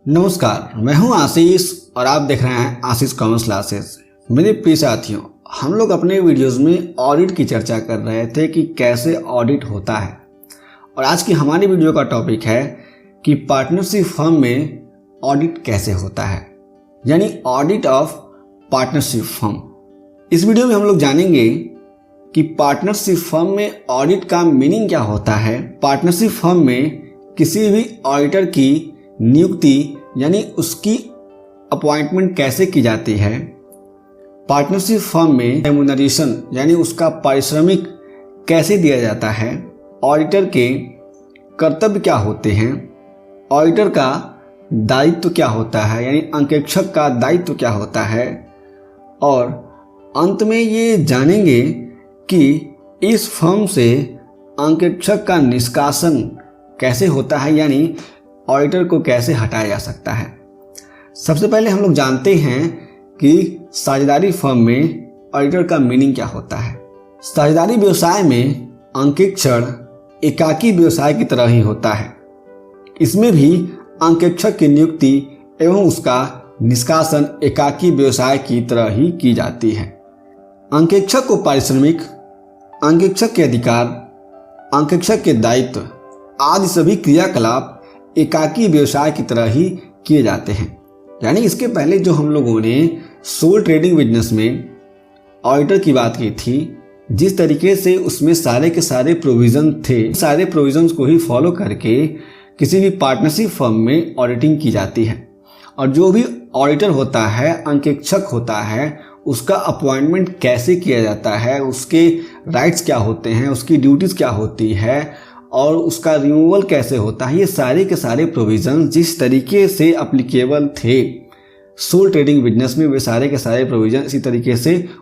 नमस्कार, मैं हूं आशीष और आप देख रहे हैं आशीष कॉमर्स क्लासेस। मेरे प्रिय साथियों, हम लोग अपने वीडियोस में ऑडिट की चर्चा कर रहे थे कि कैसे ऑडिट होता है। और आज की हमारी वीडियो का टॉपिक है कि पार्टनरशिप फर्म में ऑडिट कैसे होता है, यानी ऑडिट ऑफ पार्टनरशिप फर्म। इस वीडियो में हम लोग जानेंगे कि पार्टनरशिप फर्म में ऑडिट का मीनिंग क्या होता है, पार्टनरशिप फर्म में किसी भी ऑडिटर की नियुक्ति यानी उसकी अपॉइंटमेंट कैसे की जाती है, पार्टनरशिप फर्म में रेम्यूनरेशन यानी उसका पारिश्रमिक कैसे दिया जाता है, ऑडिटर के कर्तव्य क्या होते हैं, ऑडिटर का दायित्व क्या होता है यानी अंकेक्षक का दायित्व क्या होता है, और अंत में ये जानेंगे कि इस फर्म से अंकेक्षक का निष्कासन कैसे होता है यानी ऑडिटर को कैसे हटाया जा सकता है। सबसे पहले हम लोग जानते हैं कि साझेदारी फर्म में ऑडिटर का मीनिंग क्या होता है। साझेदारी व्यवसाय में अंकेक्षण एकाकी व्यवसाय की तरह ही होता है। इसमें भी अंकेक्षक की नियुक्ति एवं उसका निष्कासन एकाकी व्यवसाय की तरह ही की जाती है। अंकेक्षक को पारिश्रमिक, अंकेक्षक के अधिकार, अंकेक्षक के दायित्व आदि सभी क्रियाकलाप एकाकी व्यवसाय की तरह ही किए जाते हैं। यानी इसके पहले जो हम लोगों ने सोल ट्रेडिंग बिजनेस में ऑडिटर की बात की थी, जिस तरीके से उसमें सारे के सारे प्रोविजन थे, सारे प्रोविजंस को ही फॉलो करके किसी भी पार्टनरशिप फर्म में ऑडिटिंग की जाती है। और जो भी ऑडिटर होता है, अंकेक्षक होता है, उसका अपॉइंटमेंट कैसे किया जाता है, उसके राइट्स क्या होते हैं, उसकी ड्यूटीज़ क्या होती है और उसका रिमूवल कैसे होता है, ये सारे के सारे प्रोविजन जिस तरीके से एप्लीकेबल थे सोल ट्रेडिंग बिजनेस में, वे सारे के सारे प्रोविजन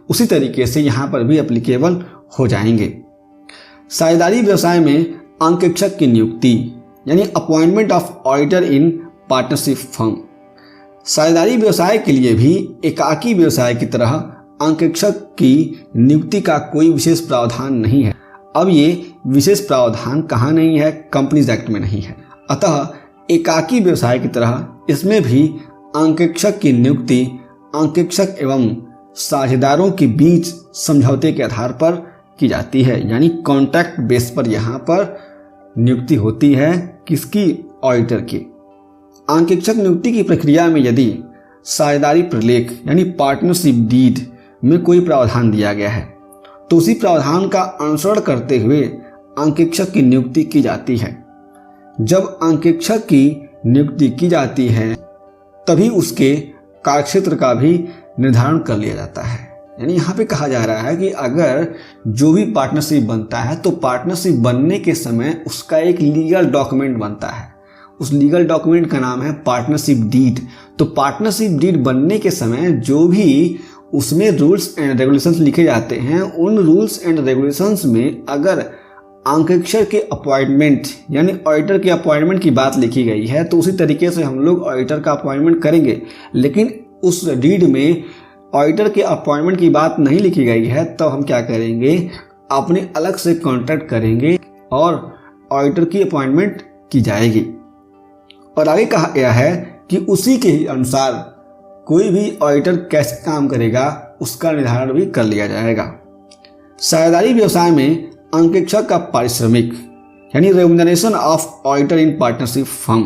उसी तरीके से यहाँ पर भी एप्लीकेबल हो जाएंगे। साझेदारी व्यवसाय में अंकेक्षक की नियुक्ति यानी appointment of auditor in partnership firm. साझेदारी व्यवसाय के लिए भी एकाकी व्यवसाय की तरह अंकेक्षक की नियुक्ति का कोई विशेष प्रावधान नहीं है। अब ये विशेष प्रावधान कहाँ नहीं है, कंपनीज एक्ट में नहीं है। अतः एकाकी व्यवसाय की तरह इसमें भी अंकेक्षक की नियुक्ति अंकेक्षक एवं साझेदारों के बीच समझौते के आधार पर की जाती है, यानी कॉन्ट्रैक्ट बेस पर यहाँ पर नियुक्ति होती है। किसकी? ऑडिटर की। अंकेक्षक नियुक्ति की प्रक्रिया में यदि साझेदारी प्रलेख यानी पार्टनरशिप डीड में कोई प्रावधान दिया गया है तो उसी प्रावधान का अनुसरण करते हुए अंकेक्षक की नियुक्ति की जाती है। जब अंकेक्षक की नियुक्ति की जाती है तभी उसके कार्यक्षेत्र का भी निर्धारण कर लिया जाता है। यानी यहाँ पे कहा जा रहा है कि अगर जो भी पार्टनरशिप बनता है तो पार्टनरशिप बनने के समय उसका एक लीगल डॉक्यूमेंट बनता है। उस लीगल डॉक्यूमेंट का नाम है पार्टनरशिप डीड। तो पार्टनरशिप डीड बनने के समय जो भी उसमें रूल्स एंड रेगुलेशंस लिखे जाते हैं, उन रूल्स एंड रेगुलेशंस में अगर अंकेक्षक के अपॉइंटमेंट यानी ऑडिटर के अपॉइंटमेंट की बात लिखी गई है तो उसी तरीके से हम लोग ऑडिटर का अपॉइंटमेंट करेंगे। लेकिन उस डीड में ऑडिटर के अपॉइंटमेंट की बात नहीं लिखी गई है तो हम क्या करेंगे, अपने अलग से कॉन्ट्रैक्ट करेंगे और ऑडिटर की अपॉइंटमेंट की जाएगी। और आगे कहा गया है कि उसी के ही अनुसार कोई भी ऑडिटर कैसे काम करेगा उसका निर्धारण भी कर लिया जाएगा। साझेदारी व्यवसाय में अंकेक्षक का पारिश्रमिक यानी remuneration of auditor in partnership firm.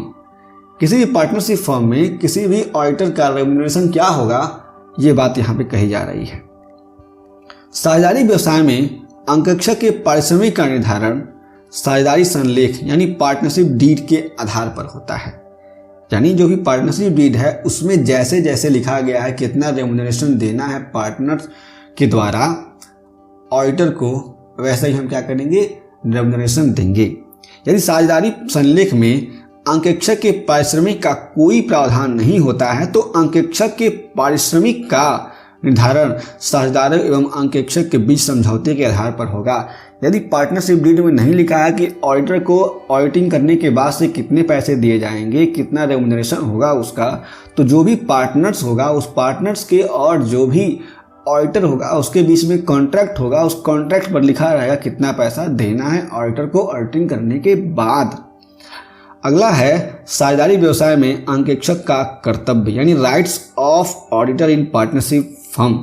किसी भी पार्टनरशिप फर्म में किसी भी ऑडिटर का रेम्यूनरेशन क्या होगा, ये बात यहाँ पे कही जा रही है। साझेदारी व्यवसाय में अंकेक्षक के पारिश्रमिक का निर्धारण साझेदारी संलेख यानी पार्टनरशिप डीड के आधार पर होता है। यानी जो भी पार्टनरशिप डीड है उसमें जैसे जैसे लिखा गया है कितना रेम्यूनरेशन देना है पार्टनर के द्वारा ऑडिटर को, वैसे ही हम क्या करेंगे, रेम्यूनरेशन देंगे। यदि साझेदारी संलेख में अंकेक्षक के पारिश्रमिक का कोई प्रावधान नहीं होता है तो अंकेक्षक के पारिश्रमिक का निर्धारण साझेदारों एवं अंकेक्षक के बीच समझौते के आधार पर होगा। यदि पार्टनरशिप डीड में नहीं लिखा है कि ऑडिटर को ऑडिटिंग करने के बाद से कितने पैसे दिए जाएंगे, कितना रेम्यूनरेशन होगा उसका, तो जो भी पार्टनर्स होगा उस पार्टनर्स के और जो भी ऑडिटर होगा उसके बीच में कॉन्ट्रैक्ट होगा, उस कॉन्ट्रैक्ट पर लिखा रहेगा कितना पैसा देना है ऑडिटर को ऑडिटिंग करने के बाद। अगला है साझेदारी व्यवसाय में अंकेक्षक का कर्तव्य यानी rights of auditor in partnership firm.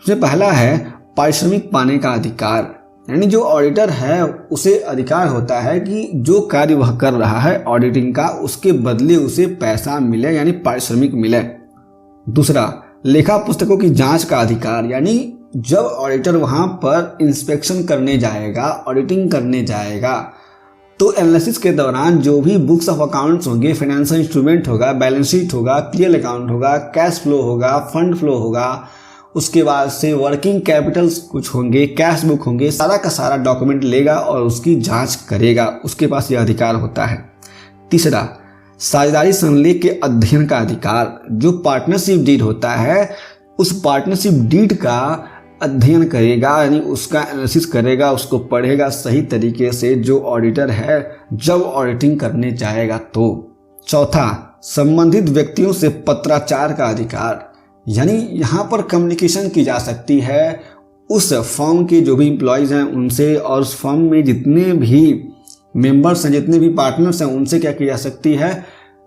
इसमें पहला है पारिश्रमिक पाने का अधिकार, यानी जो ऑडिटर है उसे अधिकार होता है कि जो कार्य वह कर रहा है ऑडिटिंग का उसके बदले उसे पैसा मिले यानी पारिश्रमिक मिले। दूसरा, लेखा पुस्तकों की जांच का अधिकार, यानी जब ऑडिटर वहां पर इंस्पेक्शन करने जाएगा, ऑडिटिंग करने जाएगा, तो एनालिसिस के दौरान जो भी बुक्स ऑफ अकाउंट्स होंगे, फाइनेंशियल इंस्ट्रूमेंट होगा, बैलेंस शीट होगा, क्लियर अकाउंट होगा, कैश फ्लो होगा, फंड फ्लो होगा, उसके बाद से वर्किंग कैपिटल्स कुछ होंगे, कैश बुक होंगे, सारा का सारा डॉक्यूमेंट लेगा और उसकी जांच करेगा, उसके पास यह अधिकार होता है। तीसरा, साझेदारी संलेख के अध्ययन का अधिकार, जो पार्टनरशिप डीड होता है उस पार्टनरशिप डीड का अध्ययन करेगा, यानी उसका एनालिसिस करेगा, उसको पढ़ेगा सही तरीके से जो ऑडिटर है जब ऑडिटिंग करने जाएगा तो। चौथा, संबंधित व्यक्तियों से पत्राचार का अधिकार, यानी यहाँ पर कम्युनिकेशन की जा सकती है उस फर्म के जो भी एम्प्लॉयज़ हैं उनसे, और उस फर्म में जितने भी मेंबर्स हैं, जितने भी पार्टनर्स हैं उनसे क्या की जा सकती है,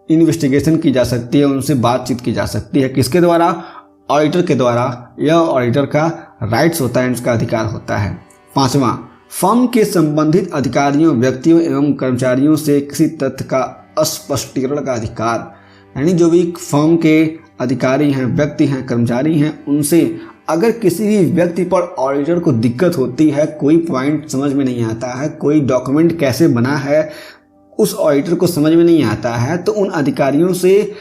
इन्वेस्टिगेशन की जा सकती है, उनसे बातचीत की जा सकती है। किसके द्वारा? ऑडिटर के द्वारा। यह ऑडिटर का राइट्स होता है, इसका अधिकार होता है। पांचवा, फर्म के संबंधित अधिकारियों, व्यक्तियों एवं कर्मचारियों से किसी तथ्य का स्पष्टीकरण का अधिकार, यानी जो भी फर्म के अधिकारी हैं, व्यक्ति हैं, कर्मचारी हैं, उनसे अगर किसी भी व्यक्ति पर ऑडिटर को दिक्कत होती है, कोई पॉइंट समझ में नहीं आता है, कोई डॉक्यूमेंट कैसे बना है उस ऑडिटर को समझ में नहीं आता है, तो उन अधिकारियों से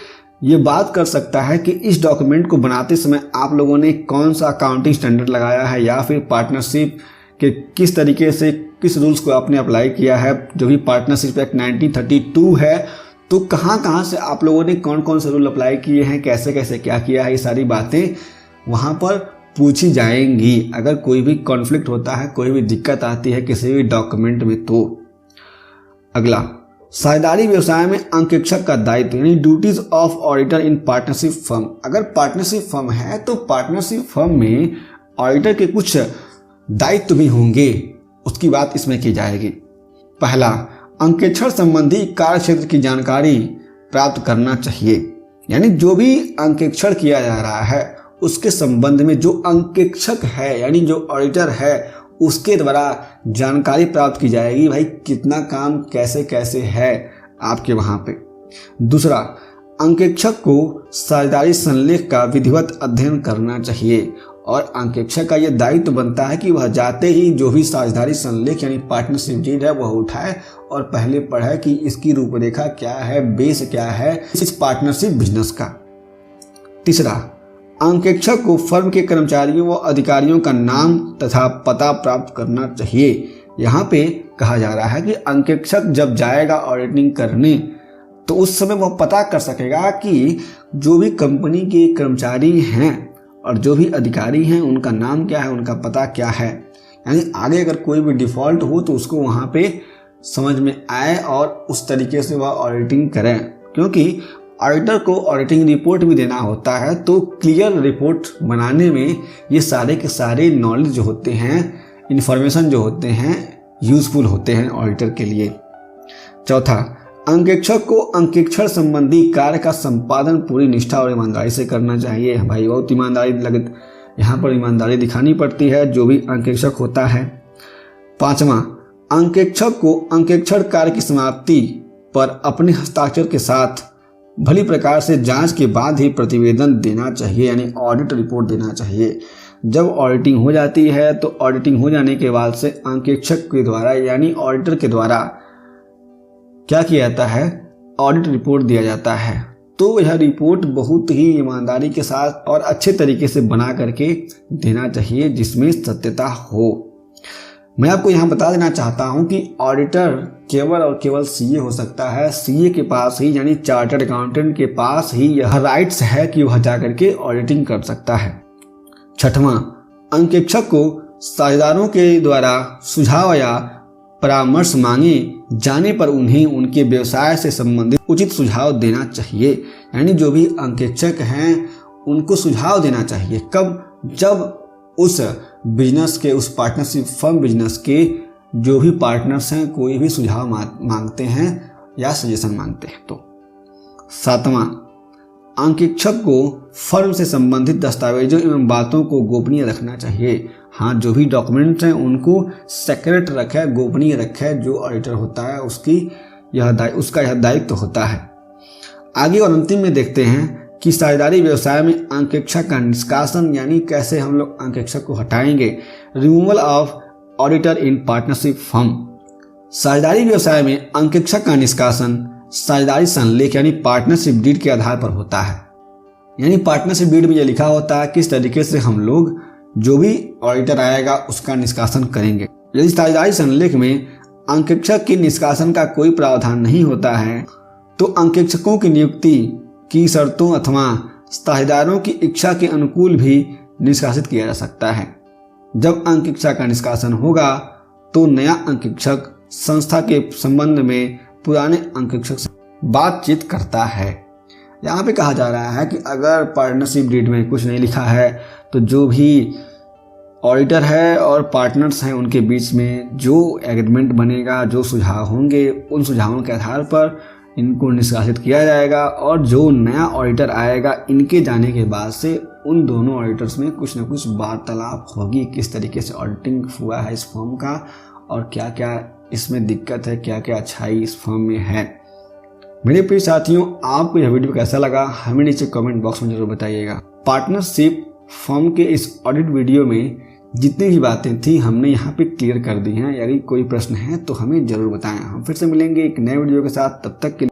ये बात कर सकता है कि इस डॉक्यूमेंट को बनाते समय आप लोगों ने कौन सा अकाउंटिंग स्टैंडर्ड लगाया है, या फिर पार्टनरशिप के किस तरीके से किस रूल्स को आपने अप्लाई किया है। जो भी पार्टनरशिप एक्ट 1932 है, तो कहाँ से आप लोगों ने कौन कौन से रूल अप्लाई किए हैं, कैसे कैसे क्या किया है, ये सारी बातें वहाँ पर पूछी जाएंगी अगर कोई भी कॉन्फ्लिक्ट होता है, कोई भी दिक्कत आती है किसी भी डॉक्यूमेंट में। तो अगला, साझेदारी व्यवसाय में अंकेक्षक का दायित्व, यानी duties of auditor in partnership firm. अगर पार्टनरशिप फर्म है तो पार्टनरशिप फर्म में ऑडिटर के कुछ दायित्व भी होंगे, उसकी बात इसमें की जाएगी। पहला, अंकेक्षण संबंधी कार्य क्षेत्र की जानकारी प्राप्त करना चाहिए, यानी जो भी अंकेक्षण किया जा रहा है उसके संबंध में जो अंकेक्षक है यानी जो ऑडिटर है उसके द्वारा जानकारी प्राप्त की जाएगी, भाई कितना काम कैसे कैसे है आपके वहाँ पे। दूसरा, अंकेक्षक को साझेदारी संलेख का विधिवत अध्ययन करना चाहिए, और अंकेक्षक का यह दायित्व बनता है कि वह जाते ही जो भी साझेदारी संलेख यानी पार्टनरशिप डीड है वह उठाए और पहले पढ़े कि इसकी रूपरेखा क्या है, बेस क्या है इस पार्टनरशिप बिजनेस का। तीसरा, अंकेक्षक को फर्म के कर्मचारियों व अधिकारियों का नाम तथा पता प्राप्त करना चाहिए। यहाँ पे कहा जा रहा है कि अंकेक्षक जब जाएगा ऑडिटिंग करने तो उस समय वह पता कर सकेगा कि जो भी कंपनी के कर्मचारी हैं और जो भी अधिकारी हैं उनका नाम क्या है, उनका पता क्या है, यानी आगे अगर कोई भी डिफ़ॉल्ट हो तो उसको वहाँ पे समझ में आए और उस तरीके से वह ऑडिटिंग करें। क्योंकि ऑडिटर को ऑडिटिंग रिपोर्ट भी देना होता है, तो क्लियर रिपोर्ट बनाने में ये सारे के सारे नॉलेज जो होते हैं, इन्फॉर्मेशन जो होते हैं, यूज़फुल होते हैं ऑडिटर के लिए। चौथा, अंकेक्षक को अंकेक्षण संबंधी कार्य का संपादन पूरी निष्ठा और ईमानदारी से करना चाहिए। भाई बहुत ईमानदारी यहाँ पर ईमानदारी दिखानी पड़ती है जो भी अंकेक्षक होता है। पांचवा, अंकेक्षक को अंकेक्षण कार्य की समाप्ति पर अपने हस्ताक्षर के साथ भली प्रकार से जांच के बाद ही प्रतिवेदन देना चाहिए, यानी ऑडिट रिपोर्ट देना चाहिए। जब ऑडिटिंग हो जाती है तो ऑडिटिंग हो जाने के बाद से अंकेक्षक के द्वारा यानी ऑडिटर के द्वारा क्या किया जाता है, ऑडिट रिपोर्ट दिया जाता है। तो यह रिपोर्ट बहुत ही ईमानदारी के साथ और अच्छे तरीके से बना करके देना चाहिए जिसमें सत्यता हो। मैं आपको यहाँ बता देना चाहता हूँ कि ऑडिटर केवल और केवल सीए हो सकता है। सीए के पास ही यानी चार्टर्ड अकाउंटेंट के पास ही यह राइट्स है कि वह जाकर के ऑडिटिंग कर सकता है। छठवां, अंकेक्षक को साझेदारों के द्वारा सुझाव या परामर्श मांगे जाने पर उन्हें उनके व्यवसाय से संबंधित उचित सुझाव देना चाहिए, यानी जो भी अंकेक्षक हैं उनको सुझाव देना चाहिए। कब? जब उस बिजनेस के, उस पार्टनरशिप फर्म बिजनेस के जो भी पार्टनर्स हैं कोई भी सुझाव मांगते हैं या सजेशन मांगते हैं तो। 7वां, अंकेक्षक को फर्म से संबंधित दस्तावेजों एवं बातों को गोपनीय रखना चाहिए। हाँ, जो भी डॉक्यूमेंट्स हैं उनको सेक्रेट रखे, गोपनीय रखे। जो ऑडिटर होता है उसका यह दायित्व होता है। आगे और अंतिम में देखते हैं कि साझेदारी व्यवसाय में अंकेक्षक का निष्कासन, यानी कैसे हम लोग अंकेक्षक को हटाएंगे। Removal of auditor in partnership firm. साझेदारी व्यवसाय में अंकेक्षक का निष्कासन साझेदारी संलेख यानी पार्टनरशिप डीड के आधार पर होता है। यानी पार्टनरशिप डीड में यह लिखा होता है किस तरीके से हम लोग जो भी ऑडिटर आएगा उसका निष्कासन करेंगे। यदि साझेदारी संलेख में अंकेक्षक के निष्कासन का कोई प्रावधान नहीं होता है तो अंकेक्षकों की नियुक्ति की शर्तों अथवा साझेदारों की इच्छा के अनुकूल भी निष्कासित किया जा सकता है। जब अंकेक्षक का निष्कासन होगा तो नया अंकेक्षक संस्था के संबंध में पुराने अंकेक्षक से बातचीत करता है। यहाँ पे कहा जा रहा है कि अगर पार्टनरशिप डीड में कुछ नहीं लिखा है तो जो भी ऑडिटर है और पार्टनर्स हैं उनके बीच में जो एग्रीमेंट बनेगा, जो सुझाव होंगे, उन सुझावों के आधार पर इनको निष्कासित किया जाएगा। और जो नया ऑडिटर आएगा इनके जाने के बाद से उन दोनों ऑडिटर्स में कुछ न कुछ वार्तालाप होगी, किस तरीके से ऑडिटिंग हुआ है इस फर्म का और क्या क्या इसमें दिक्कत है, क्या क्या अच्छाई इस फर्म में है। मेरे प्रिय साथियों, आपको यह वीडियो कैसा लगा हमें नीचे कमेंट बॉक्स में जरूर बताइएगा। पार्टनरशिप फर्म के इस ऑडिट वीडियो में जितनी भी बातें थी हमने यहाँ पे क्लियर कर दी हैं। यदि कोई प्रश्न है तो हमें जरूर बताएं। हम फिर से मिलेंगे एक नए वीडियो के साथ, तब तक के